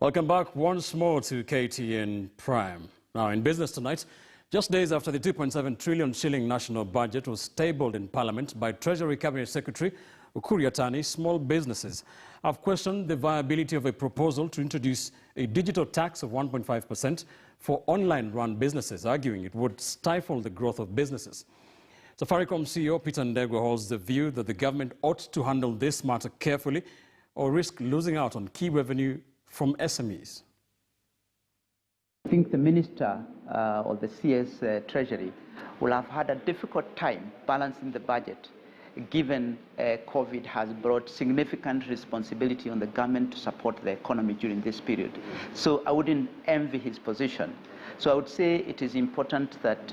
Welcome back once more to KTN Prime. Now, in business tonight, just days after the 2.7 trillion shilling national budget was tabled in Parliament by Treasury Cabinet Secretary Ukur Yatani, small businesses have questioned the viability of a proposal to introduce a digital tax of 1.5% for online-run businesses, arguing it would stifle the growth of businesses. Safaricom CEO Peter Ndegwa holds the view that the government ought to handle this matter carefully or risk losing out on key revenue from SMEs. I think the Minister of the CS Treasury will have had a difficult time balancing the budget, given COVID has brought significant responsibility on the government to support the economy during this period. So I wouldn't envy his position. So I would say it is important that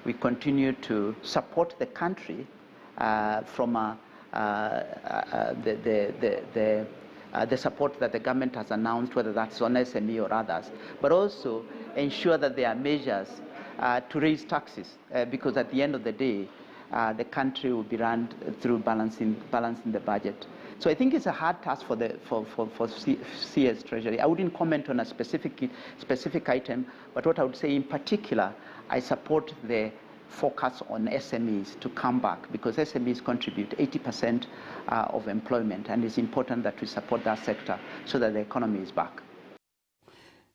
we continue to support the country from the support that the government has announced, whether that's on SME or others, but also ensure that there are measures to raise taxes, because at the end of the day, the country will be run through balancing the budget. So I think it's a hard task for CS Treasury. I wouldn't comment on a specific item, but what I would say in particular, I support the focus on SMEs to come back, because SMEs contribute 80% of employment, and it's important that we support that sector so that the economy is back.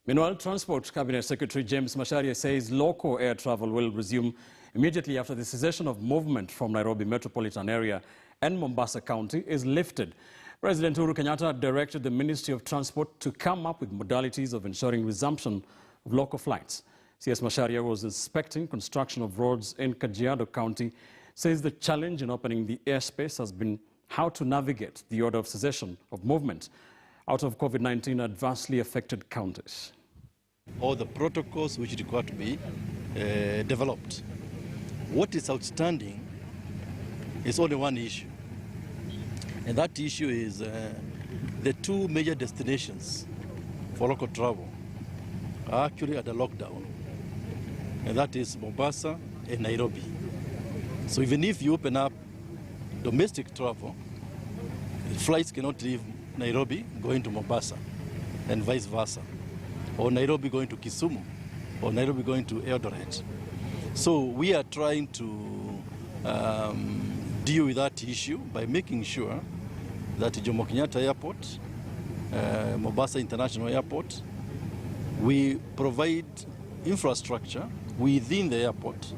Meanwhile, Transport Cabinet Secretary James Macharia says local air travel will resume immediately after the cessation of movement from Nairobi metropolitan area and Mombasa County is lifted. President Uhuru Kenyatta directed the Ministry of Transport to come up with modalities of ensuring resumption of local flights. CS Macharia was inspecting construction of roads in Kajiado County, says the challenge in opening the airspace has been how to navigate the order of cessation of movement out of COVID-19 adversely affected counties. All the protocols which require to be developed. What is outstanding is only one issue, and that issue is the two major destinations for local travel are actually at a lockdown, and that is Mombasa and Nairobi. So even if you open up domestic travel, flights cannot leave Nairobi going to Mombasa and vice versa, or Nairobi going to Kisumu, or Nairobi going to Eldoret. So we are trying to deal with that issue by making sure that Jomo Kenyatta Airport, Mombasa International Airport, we provide infrastructure within the airport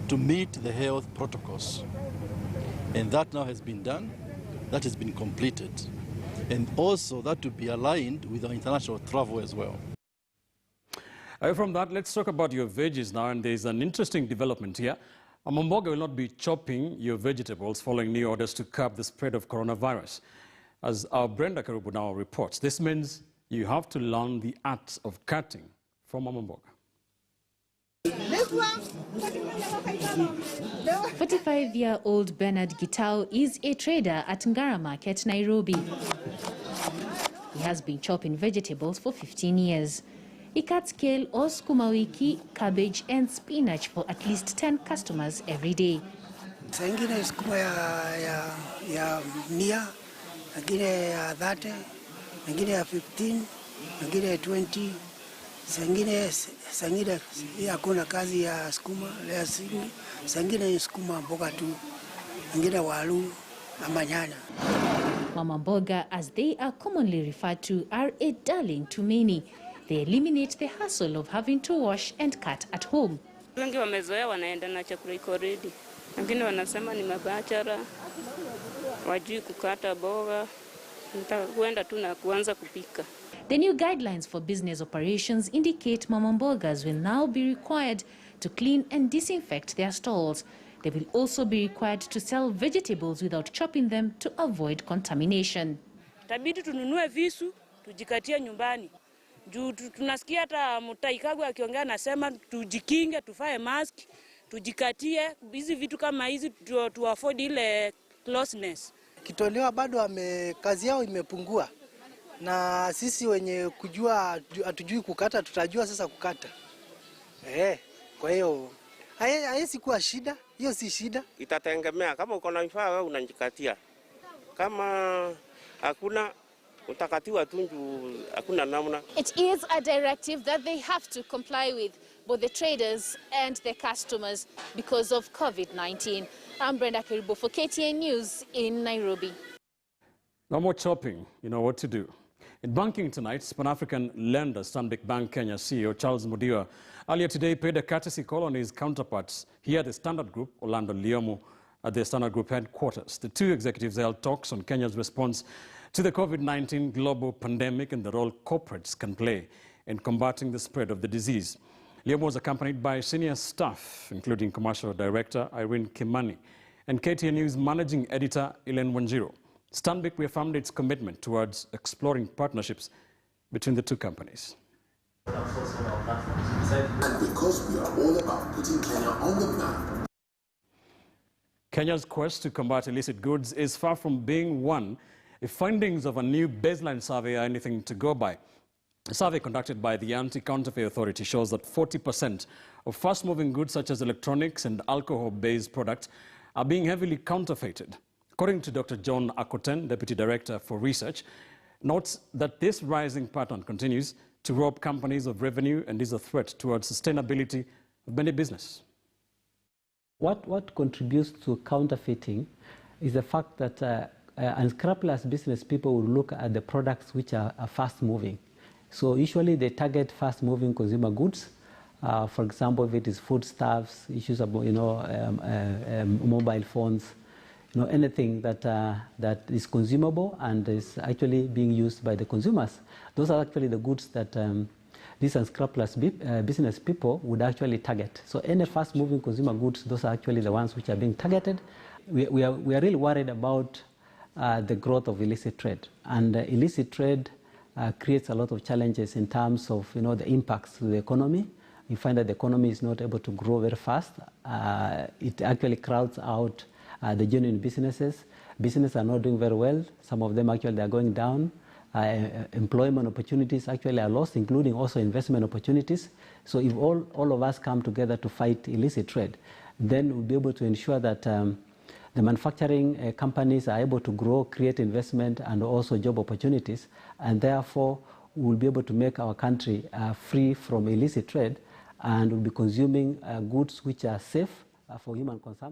to meet the health protocols. And that now has been done, that has been completed. And also that to be aligned with our international travel as well. From that, let's talk about your veggies now, and there's an interesting development here. Mamboga will not be chopping your vegetables following new orders to curb the spread of coronavirus. As our Brenda Karubu now reports, this means you have to learn the art of cutting from Mamboga. 45-year-old Bernard Gitao is a trader at Ngara Market, Nairobi. He has been chopping vegetables for 15 years. He cuts kale or sukuma wiki, cabbage and spinach for at least 10 customers every day. Sangine sukuma ya 100, ngine ya 30, ngine ya 15, ngine ya 20. Sangine hakuna kazi ya sukuma, leo sangine sukuma mboga tu, ngine walu ama nyanya. Mama mboga, as they are commonly referred to, are a darling to many. They eliminate the hassle of having to wash and cut at home. Wengi wamezoea wanaenda na chakula iko ready. Wengine wanasema ni mabachara, wajui kukata boga, nitakwenda tu na kuanza kupika. The new guidelines for business operations indicate mama mbogas will now be required to clean and disinfect their stalls. They will also be required to sell vegetables without chopping them to avoid contamination. Tabidi tununue visu, tujikatie nyumbani. Juu tunasikia hata Mutaikagu akiongea anasema tujikinge, tufae mask, tujikatie hizi vitu kama hizi to afford ile closeness. Kitolewa bado kazi yao imepungua, na sisi wenye kujua hatujui kukata tutajua sasa kukata. Kwa hiyo haisi kuwa shida, hiyo si shida. Itategemea kama uko na vifaa wewe unajikatia. Kama hakuna utakatiwa tu juu hakuna namna. It is a directive that they have to comply with, both the traders and the customers, because of COVID-19. I'm Brenda Kiribo for KTN News in Nairobi. No more chopping, you know what to do. In banking tonight, Pan-African lender Stanbic Bank Kenya CEO Charles Mudiwa earlier today paid a courtesy call on his counterparts here at the Standard Group, Orlando Liomu, at the Standard Group headquarters. The two executives held talks on Kenya's response to the COVID-19 global pandemic and the role corporates can play in combating the spread of the disease. Liomu was accompanied by senior staff, including Commercial Director Irene Kimani and KTN News Managing Editor Ellen Wanjiro. Stanbic reaffirmed its commitment towards exploring partnerships between the two companies. And because we are all about putting Kenya on the map. Kenya's quest to combat illicit goods is far from being won if findings of a new baseline survey are anything to go by. A survey conducted by the Anti-Counterfeit Authority shows that 40% of fast-moving goods such as electronics and alcohol-based products are being heavily counterfeited. According to Dr. John Akoten, Deputy Director for Research, notes that this rising pattern continues to rob companies of revenue and is a threat towards sustainability of many business. What contributes to counterfeiting is the fact that unscrupulous business people will look at the products which are fast-moving. So usually they target fast-moving consumer goods. For example, if it is foodstuffs, issues about mobile phones, anything that is consumable and is actually being used by the consumers. Those are actually the goods that these unscrupulous business people would actually target. So any fast-moving consumer goods, those are actually the ones which are being targeted. We are really worried about the growth of illicit trade. And illicit trade creates a lot of challenges in terms of the impacts to the economy. You find that the economy is not able to grow very fast. It actually crowds out the genuine businesses. Businesses are not doing very well. Some of them actually are going down. Employment opportunities actually are lost, including also investment opportunities. So if all of us come together to fight illicit trade, then we'll be able to ensure that the manufacturing companies are able to grow, create investment and also job opportunities, and therefore we'll be able to make our country free from illicit trade, and we'll be consuming goods which are safe for human consumption.